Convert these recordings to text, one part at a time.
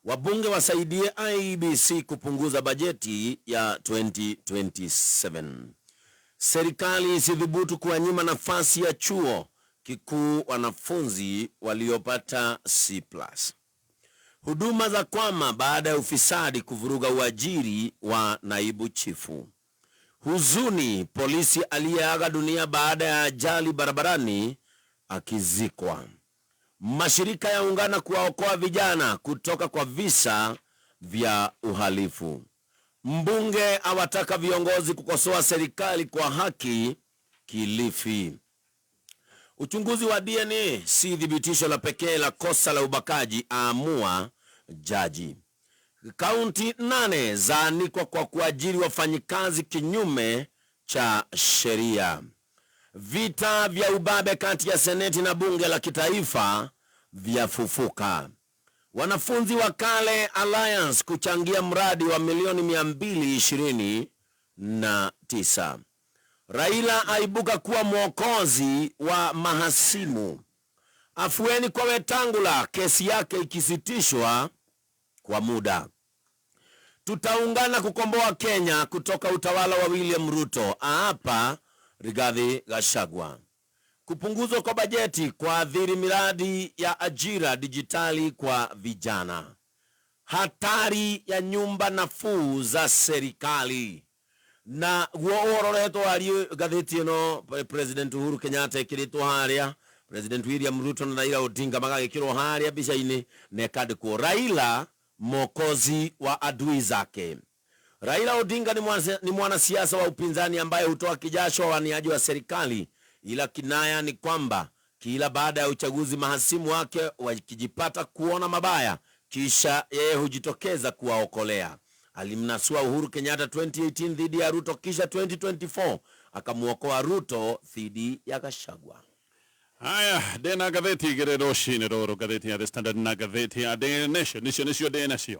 Wabunge wasaidie IEBC kupunguza bajeti ya 2027. Serikali isidhubutu kuwanyima nafasi ya chuo kikuu wanafunzi waliopata C+. Huduma za kwama baada ya ufisadi kuvuruga uajiri wa naibu chifu. Huzuni, polisi aliyeaga dunia baada ya ajali barabarani akizikwa. Mashirika yaungana kuwaokoa vijana kutoka kwa visa vya uhalifu. Mbunge awataka viongozi kukosoa serikali kwa haki Kilifi. Uchunguzi wa DNA si thibitisho la pekee la kosa la ubakaji, aamua jaji. Kaunti 8 zaanikwa kwa kuajiri wafanyikazi kinyume cha sheria. Vita vya ubabe kati ya seneti na bunge la kitaifa vyafufuka. Wanafunzi wa Kale Alliance kuchangia mradi wa milioni 229. Raila aibuka kuwa mwokozi wa mahasimu. Afueni kwa Wetangula, kesi yake ikisitishwa kwa muda. Tutaungana kukomboa Kenya kutoka utawala wa William Ruto, aapa Rigathi Gachagua. Kupunguzwa kwa bajeti kwa adhiri miradi ya ajira dijitali kwa vijana. Hatari ya nyumba nafuu za serikali. Na guororeto ali gatheti no President Uhuru Kenyatta ekirito haria, President William Ruto na Raila Odinga magagikirwo haria bica-ini nekandikwo Raila mokozi wa adui zake. Raila Odinga ni mwanasiasa wa upinzani ambaye hutoa kijasho waniaji wa serikali, ila kinaya ni kwamba kila baada ya uchaguzi mahasimu wake wakijipata kuona mabaya, kisha yeye hujitokeza kuwaokolea. Alimnasua Uhuru Kenyatta 2018 dhidi ya Ruto, kisha 2024 akamuokoa Ruto dhidi ya Gachagua. Haya, dena gazeti gerero shine roro gazeti ya The Standard na gazeti ya The Nation nisio The Nation.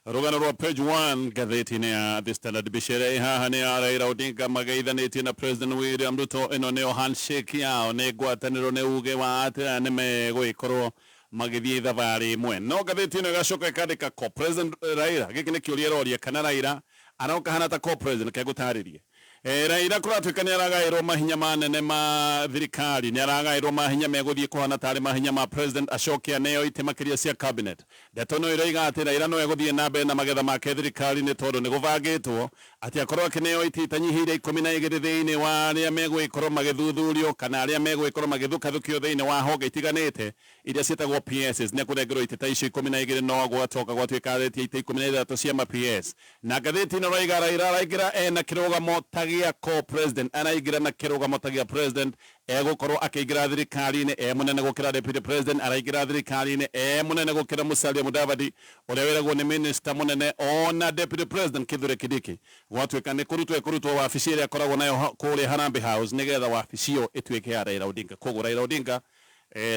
Rogana ro page 1 gazeti ya The Standard bishere hane Raila Odinga magaithanĩtie na President William Ruto ino neo handshake yao ne gwatanĩro ne uge wa ate ne megũikorwo magithie thabarĩ imwe. No gatheti ino gacoka ikandĩka ko President Raila gĩkĩ nĩ kĩũria roria kana Raila aroka hana ta ko president kegũtarĩrie. Raila kuratuĩka nĩ aragaĩrwo mahinya manene ma thirikari, nĩ aragaĩrwo mahinya megũthiĩ kũhana tarĩ mahinya ma president acokia neo ite makĩria cia cabinet. Ndeto no iroiga atĩ Raila no egũthiĩ na mbere na magetha make thirikari nĩ tondũ nĩ gũbangĩtwo atĩ akorwo akĩneo ite itanyihiire 12 thĩinĩ wa arĩa megũgĩkorwo magĩthuthurio kana arĩa megũgĩkorwo magĩthũkathũkio thĩinĩ wa honge itiganĩte iria ciĩtagwo PSs. Nĩ kũrengerwo ite ta icio 12 no gwatoka gwatuĩka aretia ite 13 cia ma PS. Na gatheti ĩno roiga Raila araingĩra ena kĩrũgamo tagia ko president, araingĩra na kĩrũgamo tagia president egũkorwo akĩingĩra thirikari-inĩ munene gũkĩra deputy president, araingĩra thirikari-inĩ munene gũkĩra Musalia Mudavadi ũrĩa wĩragwo nĩ minister munene ona deputy president Kithure Kindiki. Gwatuĩka nĩ kũrutwo wabici ĩrĩa akoragwo nayo kũrĩa Harambee House nĩgetha wabici ĩyo ĩtuĩke ya Raila Odinga. Koguo Raila Odinga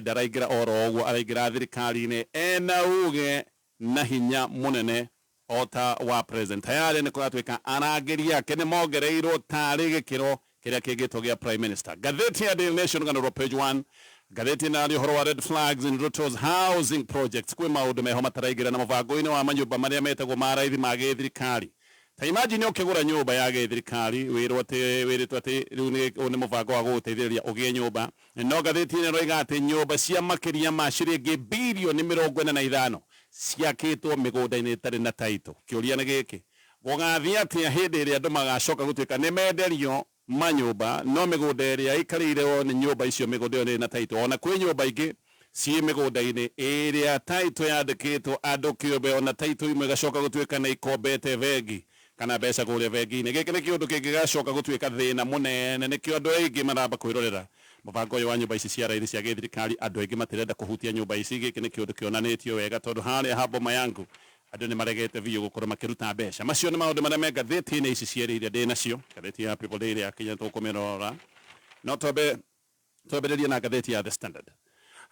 ndaraingĩra oro ũguo, araingĩra thirikari-inĩ ena uge na hinya munene ota wa president. Tayari nĩ kũratuĩka arangĩri yake nĩ mongereirwo tarĩ gĩkĩro kĩrĩa kĩngĩtwo gĩa prime minister. Gatheti ya Daily Nation gana page 1 gatheti na rĩo horo wa red flags in Ruto's housing projects kwĩ maũndũ meho mataraingĩra na mũbango-inĩ wa manyũmba marĩa metagwo ma raithi ma gĩthirikari. Ta imagine ũkĩgũra nyũmba ya gĩthirikari wĩrĩtwo atĩ rĩu nĩ mũbango wa gũgũteithĩrĩria ũgĩe nyũmba. No gatheti nĩ roiga atĩ nyũmba cia makĩria ma ciringi bilioni 45 ciakĩtwo mĩgũnda-inĩ ĩtarĩ na taito. Kĩũria nĩ gĩkĩ, gũgathiĩ atĩa hĩndĩ ĩrĩa andũ magacoka gũtuĩka nĩ menderio manyũmba no mĩgũnda ĩrĩa ĩikarĩirwo nĩ nyũmba icio mĩgũnda ĩyo nĩ na taito? Ona kwĩ nyũmba ingĩ ciĩ mĩgũnda-inĩ ĩrĩa taito yandĩkĩtwo andũ kĩũmbe, ona taito imwe gacoka gũtuĩka nĩ ikombete bengi kana mbeca kũrĩa bengi-inĩ. Gĩkĩ nĩ kĩũndũ kĩngĩgacoka gũtuĩka thĩna mũnene, nĩkĩo andũ aingĩ maramba kwĩrorera mũbango ũyũ wa nyũmba ici cia raithi cia gĩthirikari. Andũ aingĩ matirenda kũhutia nyũmba ici. Gĩkĩ nĩ kĩũndũ kĩonanĩtio wega tondũ harĩa Habo yangu andũ nĩ maregete biũ gũkorwo makĩruta mbeca. Macio nĩ maũndũ marĩa me ngatheti-inĩ ici cierĩ iria ndĩ nacio. Ngatheti ya People Daily ya Kenya tũkũmĩrora, no twambĩrĩrie na ngatheti ya The Standard.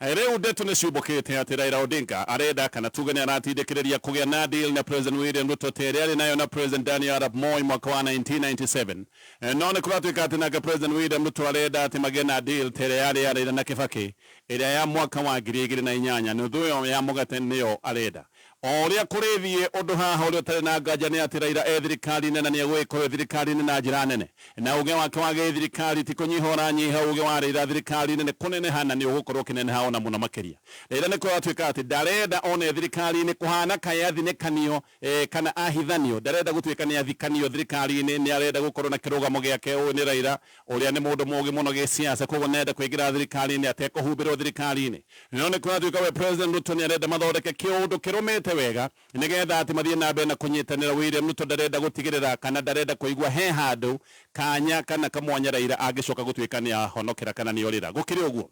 Rĩu ndeto nĩ ciumbũkĩte atĩ Raila Odinga arenda kana tuge nĩ aratindĩkĩrĩria kũgĩa na deal na President William Ruto ta ĩrĩa arĩ nayo na President Daniel Arap Moi mwaka wa 1997. No nĩ kũratuĩka atĩ nake President William Ruto arenda atĩ magĩe na deal ta ĩrĩa yarĩ ya Raila na Kibaki ĩrĩa ya mwaka wa 2008. Nuthu ĩyo ya mũgate nĩyo arenda. oria kurithie undu haha uria tari na nganja ni ati Raila thirikari nene ni egwikorwo thirikari na njira nene na uge wake wa thirikari ti kunyiha nyiha uge wa Raila thirikari nene kuneneha na ni ugukorwo kineneha ona muno makiria Raila ni kwatuika ati ndarenda one thirikari ni kuhana kayathinekanio kana ahithanio ndarenda gutuika ni athikanio thirikari ni arenda gukorwo na kirugamo giake uyu ni Raila uria ni mundu mugi muno gi siasa koguo nenda kuingira thirikari ni atekuhumbirwo thirikari ni no ni kwatuika we president Ruto ni arenda mathondeke kiundu kirumite wega nigetha ati mathie na mbere na kunyitanira William Ruto ndarenda gutigirira kana ndarenda kuigua he handu kanya kana kamwanya Raila agicoka gutuika ni ahonokera kana ni orira gukiri uguo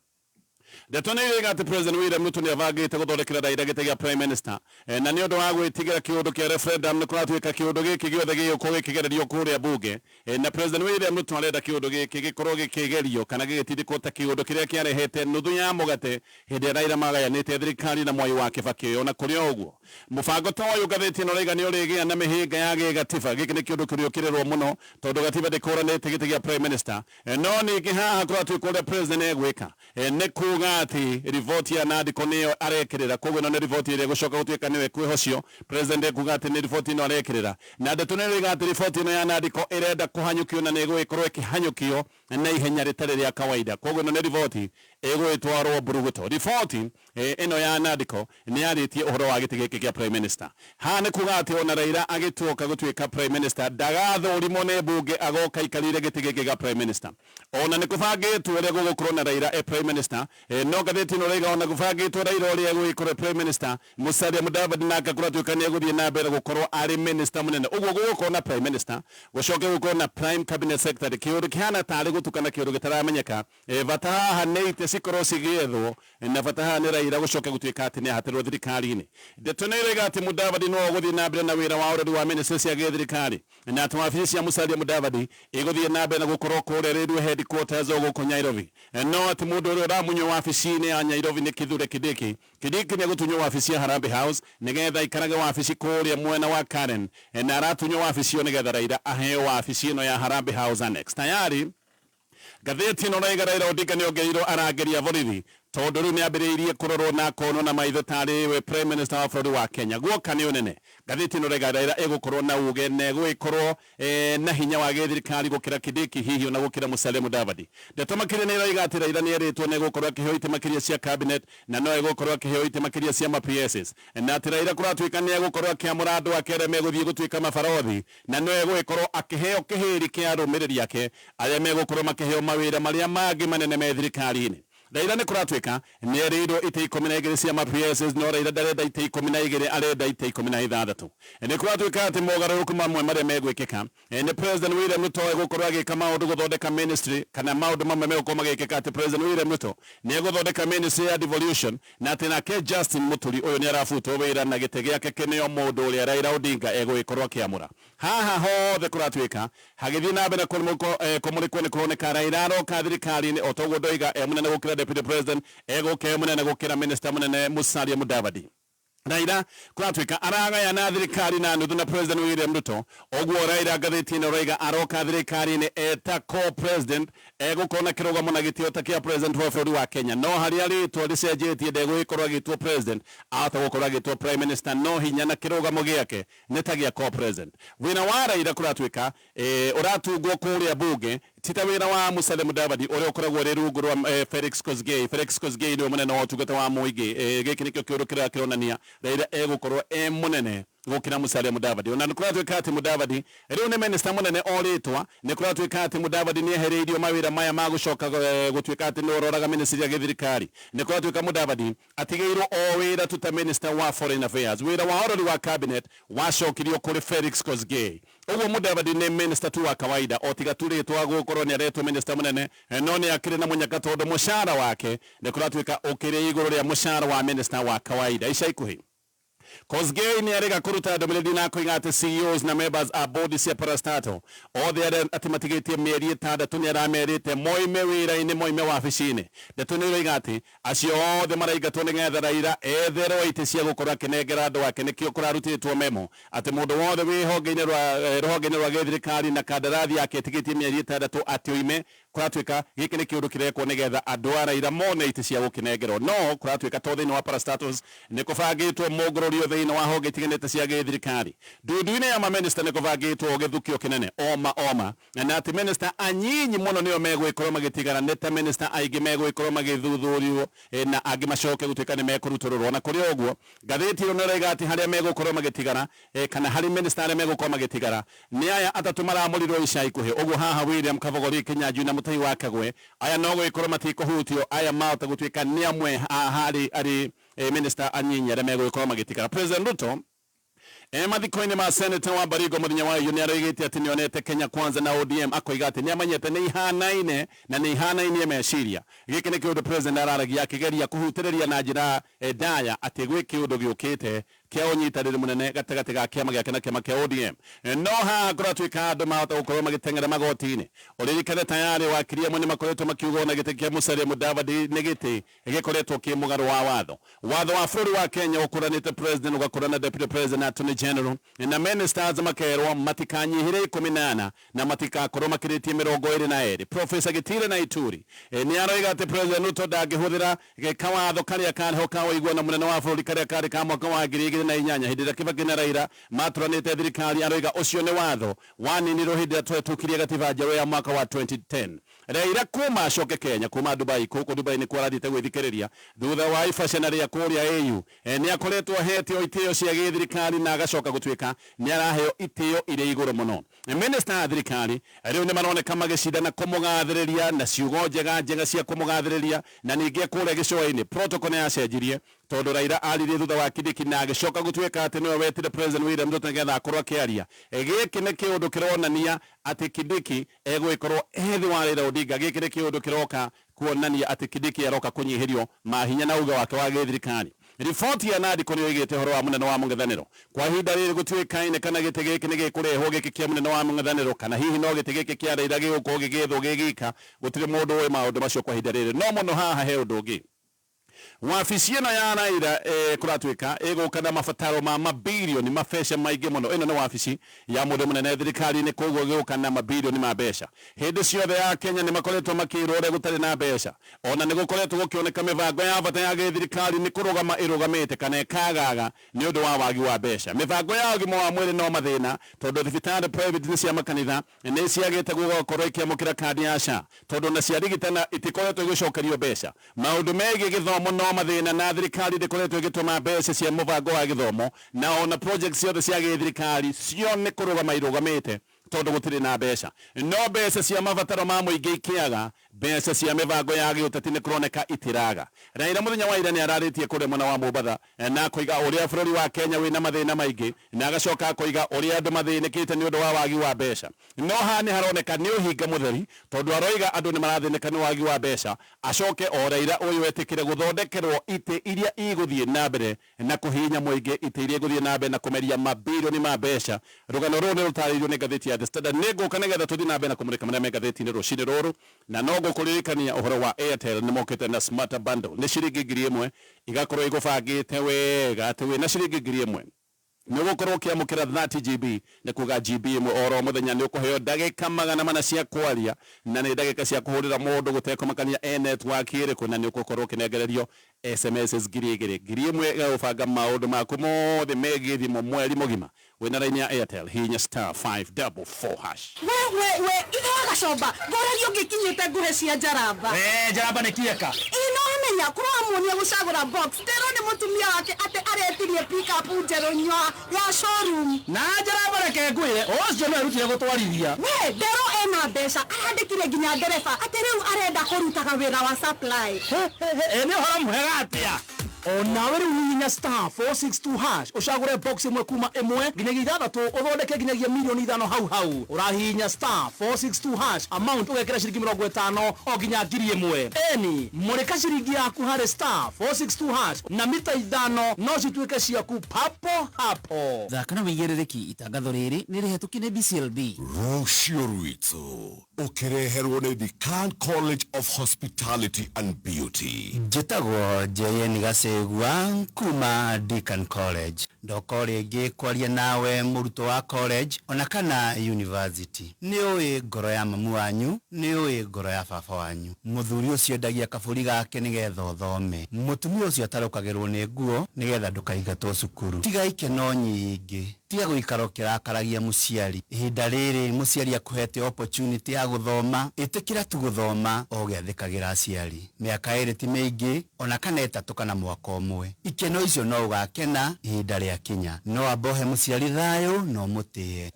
Detonere ati President William Ruto ni avagite guthondekera Raila gite gia Prime Minister na ni undu wa gwitigira kiundu kia referendum ni kuratuika kiundu giki giothe giyuko gikigererio kuria bunge na President William Ruto arenda kiundu giki gikorwo gikigerio kana gigitindikwo ta kiundu kiria kiarehete nuthu ya mugate hindi Raila magayanite thirikari na mwai wa Kibaki ona kuri uguo mubango ta uyu gatheti no Raila ni urigia na mihinga ya gigatiba giki ni kiundu kiriukirerwo muno tondu gatiba ndikuranite gite gia Prime Minister no ni gihaha kuratuika uria President egwika ni ati rivoti ya nandiko niyo arekirira koguo no ni rivoti ire gucoka gutuika niwe kwihocio president ekuga ati ni rivoti no arekirira na ndetuneriga ati rivoti no ya nandiko irenda kuhanyukio na nigo ikorwo ikihanyukio na ihenya ritari ria kawaida koguo no ni rivoti igwitwarwo Buruguto rivoti ino ya nandiko ni aritie uhoro wa giti giki kia Prime Minister ha ni kuga ati ona Raila agituoka gutuika Prime Minister ndagathurimo ni bunge agoka ikarire giti giki gia Prime Minister ona ni kubangitwo uria gugukorwo na Raila Prime Minister no gatheti no Raila ona gubangitwo Raila uria gugikorwo Prime Minister Musalia Mudavadi naka kuratuika ni guthie na mbere gukorwo ari minister munene uguo gugukorwo na Prime Minister gucoke gukorwo na Prime Cabinet Secretary kiundu kihana tari gutukana kiundu gitaramenyeka bataha neite sikorwo cigithwo na bataha ni Raila gucoke gutuika ati ni ahatirwo thirikari-ini ndetonere ati Mudavadi no guthie na mbere na wira wa urori wa ministry cia thirikari na ati wabici cia Musalia Mudavadi iguthie na mbere na gukorwo kuria radio headquarters guku Nairobi no ati mundu uria uramunyo wabici-ini ya Nairobi ni Kithure Kindiki ni gutunyo wabici ya Harambee House nigetha ikarage wabici kuria mwena wa Karen na aratunyo wabici yo nigetha Raila aheo wabici ino ya Harambee House annex tayari gatheti no Raila Odinga ni ongeirwo arangeria borithi tondu riu ni ambiriirie kurorwo na kono na maitho tari we Prime Minister wa bururi wa Kenya guoka ni unene gatheti no Raila egukorwo na uge na egwikorwo na hinya wa thirikari gukira Kindiki hihi ona gukira Musalia Mudavadi ndeto makire ni Raila ati Raila ni eritwo na egukorwo akiheo ite makiria cia cabinet na no egukorwo akiheo ite makiria cia PSS na ati Raila kuratuika ni egukorwo akiamura andu akere meguthie gutuika mabarothi na no egukorwo akiheo kihiri kia rumiriri yake aria megukorwo makiheo mawira maria mangi manene me thirikari-ini Raila ni kuratuika ni erido ite 12 cia PSS no Raila ndarenda ite 12 arenda ite 16 ni kuratuika ati mogaruruku mamwe maria megwikika ni President William Ruto egukorwo agika maundu guthondeka ministry kana maundu mamwe megũkorwo magikika ati President William Ruto ni eguthondeka ministry ya devolution na ati nake Justin Muturi uyu ni arafutwo wira na gite giake kinio mundu uria Raila Odinga egwikorwo akiamura haha hothe kuratuika hagithii na mbere kumurikwo ni kuroneka Raila aroka thirikari-ini otoguo ndoiga munene gukira Deputy President eguke munene gukira Minister munene Musalia Mudavadi Raila kuratuika aragaya na thirikari na nuthu na President William Ruto oguo Raila gatheti-ini Raila aroka thirikari-ini eta co-president egukona kirugamo na gitio ta kia president wa bururi wa Kenya no haria ritwa ricenjetie ndegwikorwo agitwo president atagukorwo agitwo Prime Minister no hinya na kirugamo giake netagia co-president wina wa Raila kuratuika uratungwo kuria bunge tita wira wa Musalia Mudavadi uria ukoragwo ri rungu rwa Felix Kosgei ni munene wa utungata wa muingi giki nikio kiundu kiria kironania Raila egukorwo munene gukira Musalia Mudavadi ona nikuratuika ati Mudavadi riu ni minister munene oritwa nikuratuika ati Mudavadi ni ehereirio mawira maya ma gucoka gutuika ati no roraga ministry ya thirikari nikuratuika Mudavadi atigeirwo o wira tuta minister wa foreign affairs wira wa orori wa cabinet wacokirio kuri Felix Kosgei uguo Mudavadi ni minister tu wa kawaida otiga turitwa gukorwo ni aretwo minister munene no ni akiri na munyaka tondu mushara wake nikuratuika ukiri iguru ria mushara wa minister wa kawaida ica ikuhi Kosgei ni arega kuruta ndomereri na koiga ati CEOs na members a board cia parastatal othe aria atimatigitie mieri 6 ni aramerite moime wira-ini moime wabici-ini ndeto ni oiga ati acio othe maraigatwo nigetha Raila etherwo ite cia gukorwo akinengera andu ake nikio kurarutitwo memo ati mundu wothe wihonge-ini rwa thirikari na kandarathi yake itigitie mieri 6 ati oime kuratwika giki ni kiundu kirekwo nigetha andu a Raila mone ite cia gukinengerwo no kuratwika to thiini wa parastatus ni kubangitwo mungororio thiini wa honge itiganite cia thirikari ndundu-ini ya maminista ni kubangitwo githukio kinene oma na ati minista anyinyi muno nio megwikorwo magitigana nete minista aingi megwikorwo magithuthurio na angi macoke gutwika ni mekurutururwo na kuri oguo ngatheti ino niraiga ati haria megukorwo magitigana kana hari minista aria megukorwo magitigara ni aya atatu maramurirwo ica ikuhi uguo haha William Kavogori Kinyanjui na mutai wa Kagwe aya no gwikorwo matikuhutio aya mauta gutwika ni amwe hari minista anyinyi aria megwikorwo magitigara. President Ruto mathiko-ini ma Senator wa Baringo muthenya wa iyo ni aroigite ati nionete Kenya Kwanza na ODM akoiga ati ni amanyete ni ihanaine na ni ihanaine meciria giki ni kiundu president araragia akigeria kuhutiriria na njira ndaya ati gwi kiundu giukite kia unyitaniri munene gatagati ga kiama giake na kiama kia ODM no ha kuratwika andu mahota gukorwo magiteng'era magoti-ini uririkane tayari wakiria mwe ni makoretwo makiuga na giti kia Musalia Mudavadi ni giti gikoretwo ki mugaru wa watho wa bũrũri wa Kenya ukuranite president ugakurana deputy president attorney general na ministers makerwo matikanyihire 18 na matikakorwo makiritie 22 Professor Gitire na Ituri ni aroiga ati president Ruto ndangĩhũthĩra kawatho karia kariho ka ũiguano na munene wa bũrũri karia kari ka mwaka wa 2008 hindi ĩrĩa Kibaki na Raila maturanĩte thirikari aroiga ucio ni watho waninirwo hindi ĩrĩa twetukirie gatiba njerũ ya mwaka wa 2010 Raila kuma acoke Kenya kuma Dubai kuko Dubai ni kwarathite gwithikiriria thutha wa ifashanari ya kuria AU ni akoretwo ahetio itio cia githirikari na agacoka gutwika ni araheo itio ire iguru muno minister wa thirikari riu ni maroneka magicindana kumugathiriria na ciugo njega cia kumugathiriria na ningi kuria gicua-ini protocol ya cenjirie tondu Raila aririe thutha wa Kidiki na agicoka gutwika ati niwe wetire president William Ruto nigetha akorwo akiaria giki ni kiundu kironania ati Kidiki egwikorwo ethi wa Raila Odinga giki ni kiundu kiroka kuonania ati Kidiki aroka kunyihirio mahinya na uga wake wa thirikari. Riboti ya Nadiko ni oigite horo wa munene wa mung'ethaniro kwa ihinda riri gutwikaine kana giti giki ni gikurehwo giki kia munene wa mung'ethaniro kana hihi no giti giki kia Raila gigukorwo gigithwo gigika gutire mundu we maundu macio kwa ihinda riri no muno haha he undu ungi wabici ino ya Raila kuratwika igukana mabataro ma mabilioni mabesha maingi muno ino ni wabici ya mundu munene thirikari ni koguo gukana mabilioni ma besha hindi ciothe ya Kenya ni makoretwo makirore gutari na besha ona ni gukoretwo gukioneka mibango ya bata ya thirikari ni kurugama irugamite kana ikagaga ni undu wa wagi wa besha mibango ya ugima wa mwiri no mathina tondu thibitari private ni cia makanitha ni ciagite gukorwo ikiamukira kandi ya SHA tondu na cia rigitana itikoretwo igicokerio besha maundu megi githomo no mathina na thirikari ndikoretwo igituma mbeca cia mubango wa githomo na ona projects ciothe cia thirikari cio ni kurugama irugamite tondu gutiri na mbeca no mbeca cia mabataro ma muingi ikiaga mbeca cia mibango ya giuteti ni kuroneka itiraga. Raila muthenya wa ira ni araritie kure mwana wa Mombatha na koiga uria bũrũri wa Kenya wina mathina maingi na agacoka koiga uria andu mathinikite ni undu wa wagi wa mbeca no ha ni haroneka ni uhinga mutheri tondu aroiga andu ni marathinika ni wagi wa mbeca acoke o Raila uyu etikire guthondekerwo ite iria iguthie na mbere na kuhinya muingi ite iria iguthie na mbere na kumeria mabilioni ma mbeca. Rugano ruru ni rutariirio ni ngatheti ya The Standard niguka nigetha tuthii na mbere na kumurika maria me ngatheti-ini rucini ruru na no gukuririkania uhoro wa Airtel ni mokite na smart bundle ni ciringi 1,000 igakorwo igubangite wega ati wina ciringi 1,000 ni gukorwo kiamukira 30 GB ni kuga GB imwe oro muthenya ni ukuheo ndagika 400 cia kwaria na ni ndagika cia kuhurira mundu gutekomakania network iriku na ni ukukorwo kinengererio SMS 2,000 igubanga maundu maku mothe megie thimu mweri mugima wina raini ya Airtel hinya *544#. We igaga coba ngorerio ngikinyite nguhe cia Njaramba Njaramba ni kieka ino kurwa muonia gucagura box tero ni mutumia wake ate aretirie pick up njeru nywa ya showroom na Njaramba reke ngwire ucio no erutire gutwarithia we ndero ena mbeca arandikire nginya ndereba ate riu arenda kurutaga wira wa supply ni hora muhega atia onawe riu hinya *462# ucagure box imwe kuma imwe nginyagia 6 uthondeke nginyagia milioni 5 hau urahinya *462# amount ugekira ciringi 50 o nginya 1,000 eni murika ciringi yaku hari *462# na mita 5 no cituike ciaku papo hapo. Thaka na wigiriki itangatho riri ni rihetuki ni BCLB Rocio Ruito ukireherwo ni the Khan College of Hospitality and Beauty njitagwo JN Gasegwa kuma Deakin College. ndoko ringi kwaria nawe muruto wa college ona kana university. Ni ui ngoro ya mamu wanyu, ni ui ngoro ya baba wanyu. Muthuri ucio endagia kaburi gake nigetha uthome. Mutumia ucio atarukagirwo ni nguo nigetha ndukaingatwo cukuru. Tiga ikeno nyingi, tiga guikara ukirakaragia muciari. Ihinda riri muciari akuhete opportunity ya guthoma, itikira tu guthoma o giathikagira aciari. Miaka iri ti mingi ona kana itatu kana mwaka umwe. Ikeno icio no ugakena ihinda ria kinya. No abohe muciari thayo no mutie.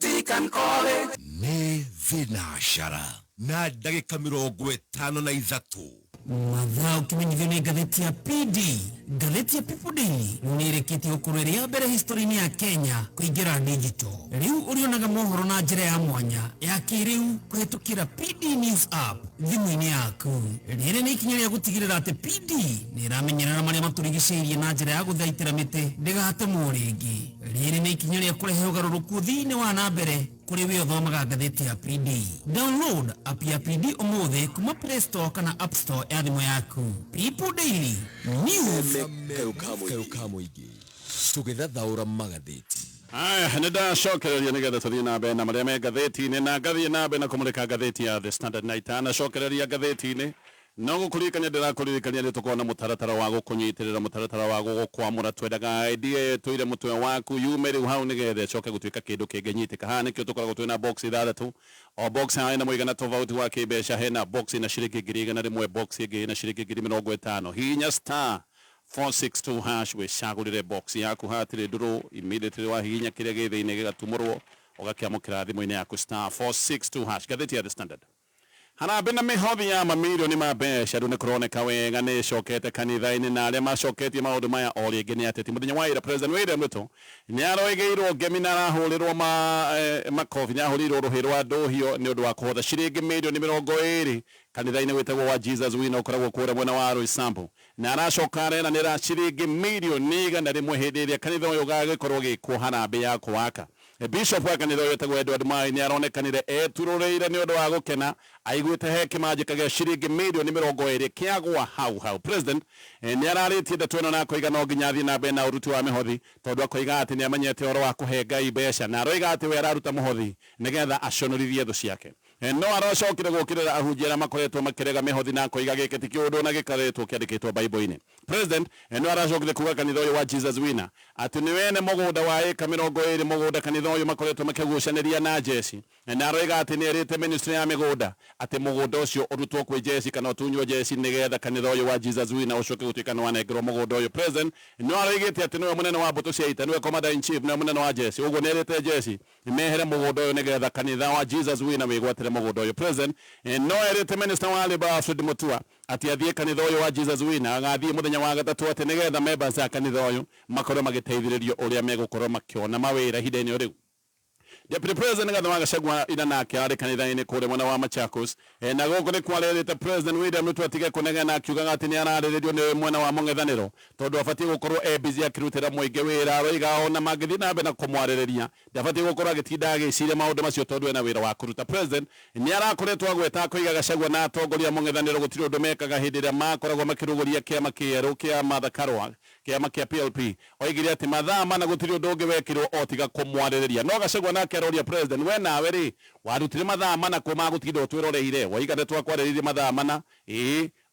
Nĩ thinashara na ndagĩka 53 mathaa ukimenyithio nĩ ngathĩti ya PD. Ngathĩti ya People Daily nĩrĩkĩtie gũkorwo ĩrĩ ya mbere history-inĩ ya Kenya kũingĩra digital. Rĩu ũrĩonaga mohoro na njĩra ya mwanya ya kĩrĩu kũhetũkĩra PD News app thimũ-inĩ yaku. Rĩrĩ nĩ ikinya rĩa gũtigĩrĩra atĩ PD nĩramenyerera marĩa matũrigicĩirie na njĩra ya gũthaitĩra mĩtĩ ndĩgatemwo rĩngĩ. Rĩrĩ nĩ ikinya rĩa kũrehe ũgarũrũku thĩinĩ wa na mbere kuri we uthomaga ngathĩti ya PD. Download app ya PD umuthi kuma Play Store kana App Store ya thimũ yaku. People Daily News. Kayuka mũingĩ tũgĩthathaũra magathĩti. Aya, nĩndacokereria nĩgetha tũthiĩ na mbere na marĩa me ngathĩti-inĩ na ngathiĩ na mbere na kũmũrĩka ngathĩti ya The Standard Night. Anacokereria ngathĩti-inĩ no gũkũririkania ndĩrakũririkania nĩ tũkorwo na mũtaratara wa gũkũnyitĩrĩra, mũtaratara wa gũgũkwamũra. Twendaga idea tũire mũtwe waku yume rĩu hau nĩgetha ĩcoke gũtuĩka kĩndũ kĩngĩnyitĩka. Haha nĩkĩo tũkoragwo twĩna box 6. O box haha ĩna mũigana tofauti wa kĩmbeca. Hena box ĩna ciringi 100,000, box ĩngĩ ĩna ciringi 50,000. Hinya star 462 hash wĩcagũrĩre box yaku. Hatirĩ ndũrũ, immediately wa hinya kĩrĩa gĩ thĩinĩ gĩgatumũrwo ũgakĩamũkĩra thimũ-inĩ yaku star 462 hash. Ngathĩti ya The Standard. Harambĩ na mĩhothi ya mamirioni ma mbeca rĩu nĩ kũroneka wega nĩ ĩcokete kanitha-inĩ, na arĩa macoketie maũndũ maya o rĩngĩ nĩ ateti. Mũthenya wa ira President William Ruto nĩ aroigĩirwo ngemi na arahũrĩrwo makobi, nĩ ahũrĩirwo rũhĩ rwa ndũhio nĩ ũndũ wa kũhotha ciringi mirioni 20 kanitha-inĩ wĩtagwo wa Jesus Wina ũkoragwo kũrĩa mwena wa Roysambu, na aracoka arenanĩra ciringi mirioni 100 hĩndĩ ĩrĩa kanitha ũyũ ũgagĩkorwo gĩkwo harambĩ ya kũwaka. Bishop wa kanitha ũyũ wĩtagwo Edward Mai nĩ aronekanire eturũrĩire nĩ ũndũ wa gũkena, aiguĩte he kĩmanjĩka gĩa ciringi mirioni 20 kĩagwa hau. President nĩ ararĩtie ndeto ĩno na akoiga no nginya athiĩ na mbere na ũruti wa mĩhothi, tondũ akoiga atĩ nĩ amenyete ũhoro wa kũhe Ngai mbeca, na aroiga atĩ we araruta mũhothi nĩgetha aconorithie thũ ciake. No aracokire gũkĩrĩra ahunjia arĩa makoretwo makĩrega mĩhothi na akoiga gĩkĩ ti kĩũndũ na gĩkaretwo kĩandĩkĩtwo Bible-inĩ. President no aracokire kuuga kanitha ũyũ wa Jesus Wina atĩ nĩ wene mũgũnda wa ĩka 20 mũgũnda kanitha ũyũ makoretwo makĩgucanĩria na jeci, na aroiga atĩ nĩ erĩte ministry ya mĩgũnda atĩ mũgũnda ũcio ũrutwo kwĩ jeci kana ũtunywo jeci nĩgetha kanitha ũyũ wa Jesus Wina ũcoke gũtuĩka nĩ wanengerwo mũgũnda ũyũ. President no aroigĩte atĩ nĩwe mũnene wa mbũtũ cia ita, nĩwe commander in chief, nĩwe mũnene wa jeci, ũguo nĩ erĩte jeci mehere mũgũnda ũyũ nĩgetha kanitha wa Jesus Wina wĩgwatĩre mũgũnda ũyũ. President no erĩte minister wa Labour Alfred Mutua atĩ athiĩ kanitha ũyũ wa Jesus Wina agathiĩ mũthenya wa gatatũ atĩ nĩgetha members a kanitha ũyũ makorwo magĩteithĩrĩrio ũrĩa megũkorwo makĩona mawĩra ihinda-inĩ rĩu. Deputy President Gathama Gachagua ina nake arĩ kanitha-inĩ kũrĩa mwena wa Machakos, na gũkũ nĩ kwarĩrĩte President William Ruto atige kũnegena akiugaga atĩ nĩ ararĩrĩrio nĩ mwena wa mũng'ethanĩro tondũ abatiĩ gũkorwo busy akĩrutĩra mũingĩ wĩra. Aroiga ona mangĩthiĩ na mbere na kũmwarĩrĩria ndabatiĩ gũkorwo agĩtinda agĩciria maũndũ macio tondũ ena wĩra wa kũruta. President nĩ arakoretwo agweta akoiga Gachagua na atongoria mũng'ethanĩro gũtirĩ ũndũ mekaga hĩndĩ ĩrĩa makoragwo makĩrũgũria kĩama kĩerũ kĩa Martha Karua, kĩama kĩa PLP. Oigire atĩ mathaa mana gũtirĩ ũndũ ũngĩ wekirwo o tiga kũmwarĩrĩria. No Gachagua nake aroria President, we nawe rĩ warutire mathaa mana kuma gũtinda ũtwĩroreire, waiga nĩtwakwarĩrĩirie mathaa mana?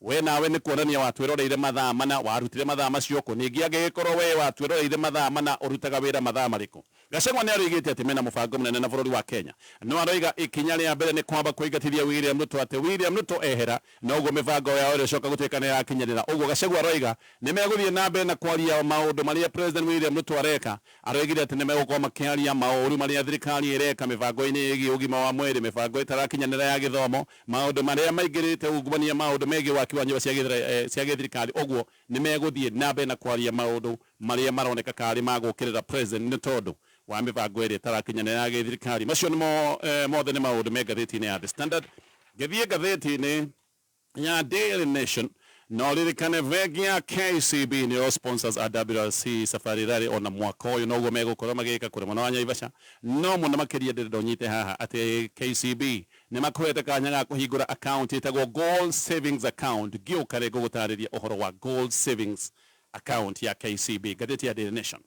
We nawe nĩ kuonania watwĩroreire mathaa mana, warutire mathaa macio kũ? Ningĩ angĩgĩkorwo we watwĩroreire mathaa mana ũrutaga wĩra mathaa marĩkũ? Gachagua nĩ aroigĩte atĩ mena mũbango mũnene na bũrũri wa Kenya. No aroiga ikinya rĩa mbere nĩ kwamba kũingatithia William Ruto, atĩ William Ruto ehera na ũguo mĩbango yao ĩrĩcoka gũtuĩka nĩ yakinyanĩra. Ũguo Gachagua aroiga nĩ megũthiĩ na mbere na kwaria maũndũ marĩa President William Ruto areka. Aroigire atĩ nĩ megũkorwo makĩaria maũru marĩa thirikari ĩreka mĩbango-inĩ ĩgiĩ ũgima wa mwĩrĩ, mĩbango ĩtarakinyanĩra ya gĩthomo, maũndũ marĩa maingĩrĩte ungumania, maũndũ megiĩ waki wa nyũmba cia gĩthirikari. Ũguo nĩ megũthiĩ na mbere na kwaria maũndũ marĩa maroneka karĩ magũkĩrĩra President nĩ tondũ wa mĩbango ĩrĩa ĩtarakinyanĩra ya gĩthirikari. Macio nĩ mothe nĩ maũndũ me ngathĩti-inĩ ya The Standard. Ngĩthiĩ ngathĩti-inĩ ya Daily Nation, no ririkane vengi ya KCB nĩo sponsors a WRC safari rally ona mwaka ũyũ, noguo megũkorwo magĩka kũrĩa mwena wa Naivasha. No mũno makĩria ndĩronyite haha atĩ KCB nĩ makohete kanya ga kũhingũra account ĩtagwo Gold Savings Account. Gĩũka rĩ gũgũtarĩria ũhoro wa Gold Savings Account ya KCB. Ngathĩti ya Daily Nation.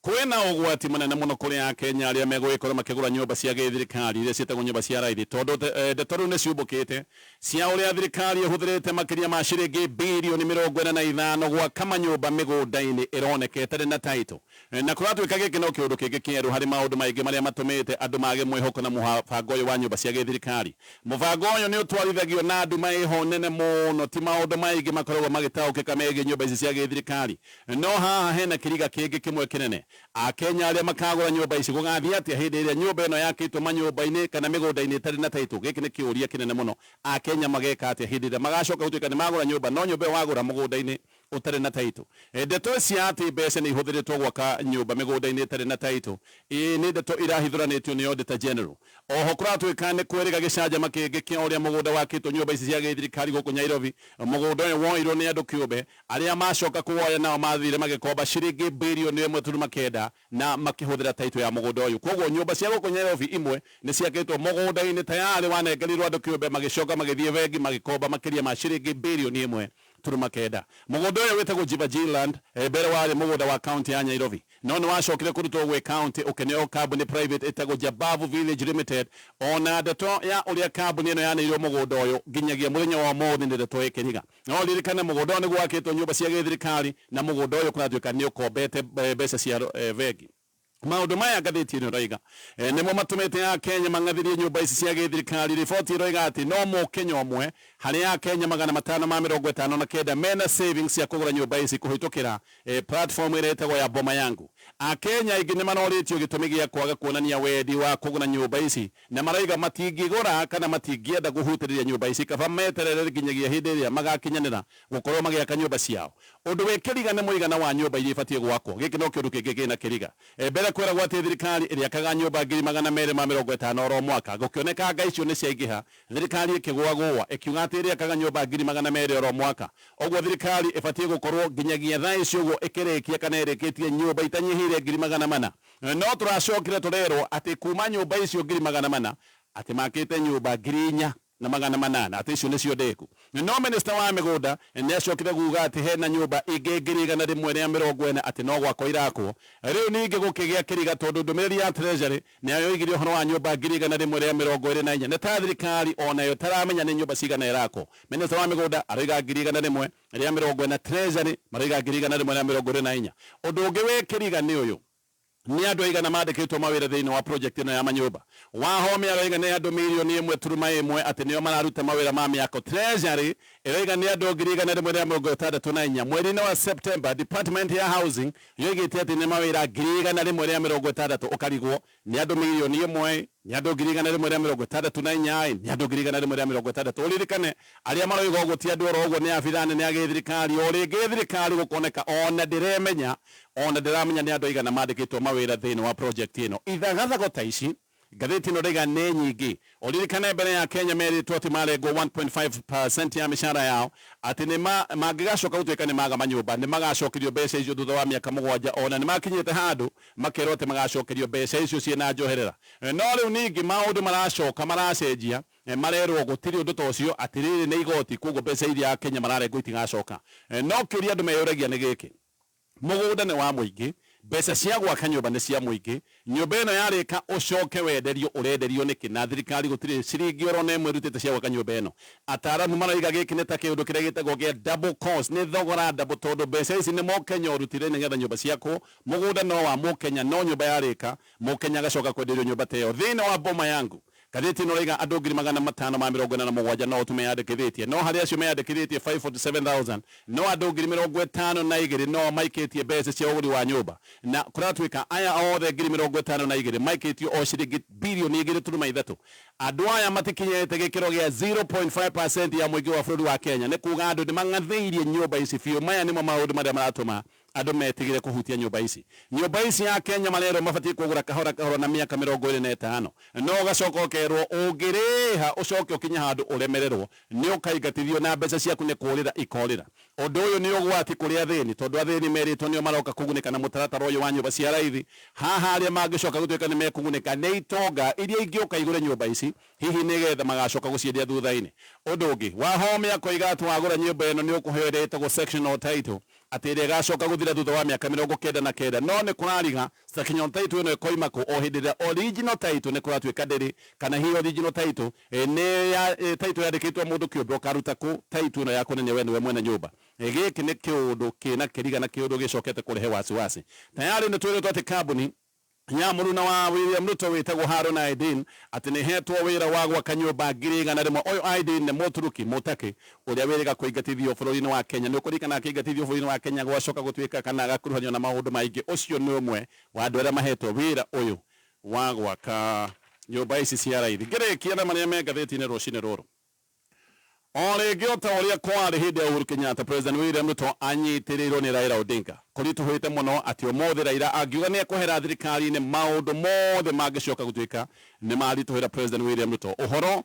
kwena ugwati munene muno kuri Akenya aria megwikora makigura nyumba cia githirikari iria cietagwo nyumba cia raithi tondu ndeto riu ni ciumbukite cia uria thirikari ihuthirite makiria ma ciringi bilioni 45 gwaka manyumba migunda-ini ironekete na title na kuratwika giki no kiundu kingi kieru hari maundu maingi maria matumite andu mage mwihoko na mubango uyu wa nyumba cia githirikari. Mubango uyu ni utwarithagio na andu maiho nene muno, ti maundu maingi makoragwo magitaukika megie nyumba ici cia githirikari. No haha hena kiriga kingi kimwe kinene. Akenya aria makagura nyumba ici gugathie atia hindi iria nyumba ino yakitwo manyumba-ini kana migunda-ini itari na title. Giki ni kiuria kinene muno. Akenya mageka atia hindi iria magacoka gutuika ni magura nyumba no nyumba wagura mugunda-ini utari na title. Ndeto cia ati mbeca ni ihuthiritwo gwaka nyumba migunda-ini itari na title ni ndeto irahithuranitio ni Auditor General. Oho kuratwika ni kwiriga gicanjama kingi kia uria mugunda wakitwo nyumba ici cia githirikari guku Nairobi. Mugunda uyu woirwo ni andu kiumbe aria macoka kuwoya nao mathire magikomba ciringi bilioni 1.9 na makihuthira title ya mugunda uyu. Koguo nyumba cia guku Nairobi imwe ni ciakitwo mugunda-ini tayari wanengerirwo andu kiumbe magicoka magithie vengi magikomba makiria ma ciringi bilioni 1.9. Mugunda uyu witagwo Jibajiland mbere wari mugunda wa county ya Nairobi no ni wacokire kurutwo gwe county ukeneo company private itagwo Jabavu Village Limited. Ona ndeto ya uria company ino yanirwo mugunda uyu nginyagia muthenya wa mothi ni ndeto ikiriga no ririkane mugunda uyu ni gwakitwo nyumba cia githirikari na mugunda uyu kuratwika ni ukombete mbeca cia vengi. Maundu maya ngathiti ino roiga nimo matumite Akenya mangathirie nyumba ici cia githirikari. Riboti roiga ati no Mukenya umwe hari Akenya 559 mena savings ya kugura nyumba ici kuhitukira platform ire etagwo ya Boma Yangu. Akenya ingi ni manoritio gitumi gia kwaga kuonania wendi wa kugura nyumba ici na maraiga matingigura kana matingienda guhutiriria nyumba ici kaba meterere nginyagia hindi iria magakinyanira gukorwo magiaka nyumba ciao. Undu wikiriga ni muigana wa nyumba iria ibatie gwakwo. Giki no kiundu kingi kina kiriga mbere kwera gwati thirikari iriakaga nyumba 250 oro mwaka gukioneka nga icio ni ciaingiha thirikari ikigwagwa ikiuga ati iriakaga nyumba 200 oro mwaka. Ogwo thirikari ibatie gukorwo nginyagia thaa icio gwo ikirikia kana irikitie nyumba itanyihire 400. No turacokire turerwo ati kuma nyumba icio 400 ati makite nyumba 4,800 ati icio nicio ndeku. No minister wa migunda ni acokire guga ati hena nyumba ingi 140 ati no gwako irakwo. Riu ningi gukigia kiriga tondu ndumiriri ya treasury ni ayo igire horo wa nyumba 124 ne ta thirikari ona yo taramenya ni nyumba cigana irakwo. Minister wa migunda ariga 140 treasury mariga 124. Undu ungi we kiriga ni uyu ni andu aigana mandikitwo mawira thiini wa project ino ya manyumba wahome aroiga ni andu milioni 1.1 ati nio mararuta mawira ma miako. Treasury iroiga ni andu 164 mweri-ini wa September. Department ya housing yoigite ati ni mawira 164 ukarigwo ni andu milioni 1 ni andu 164 ni andu 164. Uririkane aria maroiga uguo ti andu oro uguo ni abithane ni agithirikari ori githirikari gukoneka ona ndiremenya ni andu aigana mandikitwo mawira thiini wa project ino. Ithagathago ta ici ngathiti ino riga ni nyingi. Uririkane mbere ya Kenya meritwo ati marengwo 1.5% ya mishara yao ati ni magigacoka gutuika ni maga manyumba ni magacokerio mbeca icio thutha wa miaka 7 ona ni makinyite handu makero ati magacokerio mbeca icio ciena njoherera. No riu ningi maundu maracoka maracenjia marerwo gutiri undu tocio ati riri ni igoti koguo mbeca iria Kenya mararengwo itigacoka. No kiria andu meyuragia ni giki mugunda ni wa muingi mbeca cia gwaka nyumba ni cia muingi. Nyumba ino yarika ucoke wenderio urenderio niki na thirikari gutiri ciringi oro na imwe rutite cia gwaka nyumba ino. Ataramu maraiga giki ni ta kiundu kiria gitagwo gia double cost ni thogora double tondu mbeca ici ni Mukenya urutire ni getha nyumba ciako. Mugunda no wa Mukenya no nyumba yarika Mukenya agacoka kwenderio nyumba teyo thiini wa Boma Yangu. Gathiti no riga andu 547 no tume yandikithitie no hari acio meyandikithitie 547,000 no andu 52 no maikitie mbeca cia uguri wa nyumba na kuratwika aya othe 52 maikitio o ciringi bilioni 2.3. Andu aya matikinyete gikiro gia 0.5% ya muingi wa bururi wa Kenya ni kuga andu ni mangathiirie nyumba ici fiu. Maya nimo maundu maria maratuma andu metigire kuhutia nyumba ici. Nyumba ici ya Kenya marero mabatie kugura kahora na miaka 25 no gacoka ukerwo ungiriha ucoke ukinya handu uremererwo ni ukaigatithio na mbeca ciaku ni kurira ikorira. Undu uyu ni ugwati kuria thini tondu athini meritwo nio maroka kugunika na mutaratara uyu wa nyumba cia raithi. Haha aria magicoka gutuika ni mekugunika ni itonga iria ingioka igure nyumba ici hihi ni getha magacoka guciendia thutha-ini. Undu ungi wahomia koiga atu wagura nyumba ino ni ukuheo ire itagwo sectional title atire gacoka guthira thutha wa miaka 99 no ne kurariga stakinyo title no koima ko ohindira original title ne kuratuika ndiri kana hi original title ne ya title yandikitwo mundu kiumbe karuta ku title no yako ne we mwene nyumba giki ne kiundu kina kiriga na kiundu gicokete kurehe wasiwasi tayari ne twire twate kambuni nyamuruna wa William Ruto wetagwo Haruna Aidin ati ni hetwo wira wa gwaka nyumba ngiriga na rimo oyo Aidin ne muturuki mutake uria wiriga kuingatithio bururi-ini wa Kenya ni kurikana akiingatithio bururi-ini wa Kenya gwacoka gutwika kana gakuruhanio na maundu maingi ucio ni umwe wa andu aria mahetwo wira uyu wa gwaka nyumba ici cia raithi ngirikia na maria me ngatheti-ini rucini ruru Ole giota uria kwari hindi ya Uhuru Kenyatta President William Ruto anyitirirwo ni Raila Odinga kurituhite muno ati omothe Raila angiuga ni ekwehera thirikari-ini maundu mothe mangicoka gutwika ni marituhira President William Ruto uhoro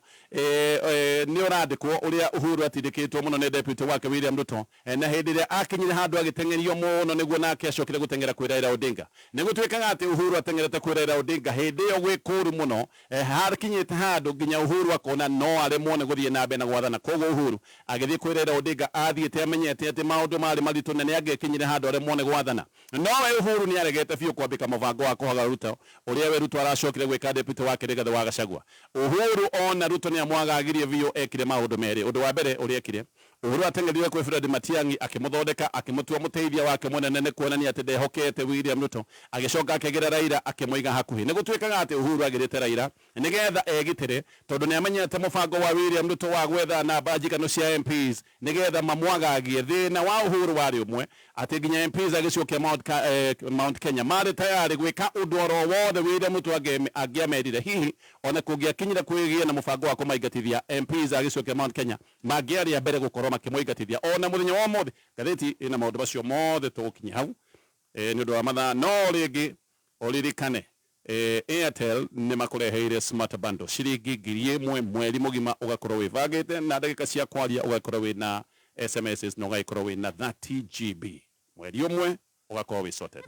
ni urandikwo uria Uhuru atindikitwo muno ni deputy wake William Ruto na hindi iria akinyire handu agitengerio muno niguo nake acokire gutengera kwi Raila Odinga ni gutwikaga ati Uhuru atengerete kwi Raila Odinga hindi iyo gwikuru muno harikinyite handu nginya Uhuru akona no aremwo ni guthie na mbere na gwathana koguo Uhuru agithie kwi Raila Odinga athiite amenyete ati maundu mari maritu na ni agekinyire handu aremwo ni gwathana no Uhuru ni aregete biu kwambika mubango wa kuhaga Ruto uria we Ruto aracokire gwika deputy wake Rigathi wa Gachagua Uhuru ona Ruto ni amwagagirie biu ekire maundu meri undu wa mbere uria ekire Uhuru atengerire kwi Fred Matiang'i akimuthondeka akimutua muteithia wake munene ni kuonania ati ndehokete William Ruto agicoka akegera Raila akimuiga hakuhi ni gutwikaga ati Uhuru agirite Raila nigetha egitire tondu ni amenyete mubango wa William Ruto wa gwetha namba njikano cia MPs nigetha mamwagagie thina wa Uhuru wari umwe ati nginya MPs agicokia Mount Kenya mari tayari gwika undu oro wothe William Ruto angiamerire hihi ona kungiakinyira kwigia na mubango wa kumaingatithia MPs agicokia Mount Kenya magiaria mbere gukorwo makimoigatithia ona muthenya wa mothe gatheti ina maundu macio mothe tugukinya hau ni undu wa mathaa no ringi oririkane Airtel ni makureheire smart bundle ciringi 1,000 mweri mugima ugakorwo wibagite na ndagika cia kwaria ugakorwo wina SMS no ugakorwo wina 30 GB mweri umwe ugakorwo wi sorted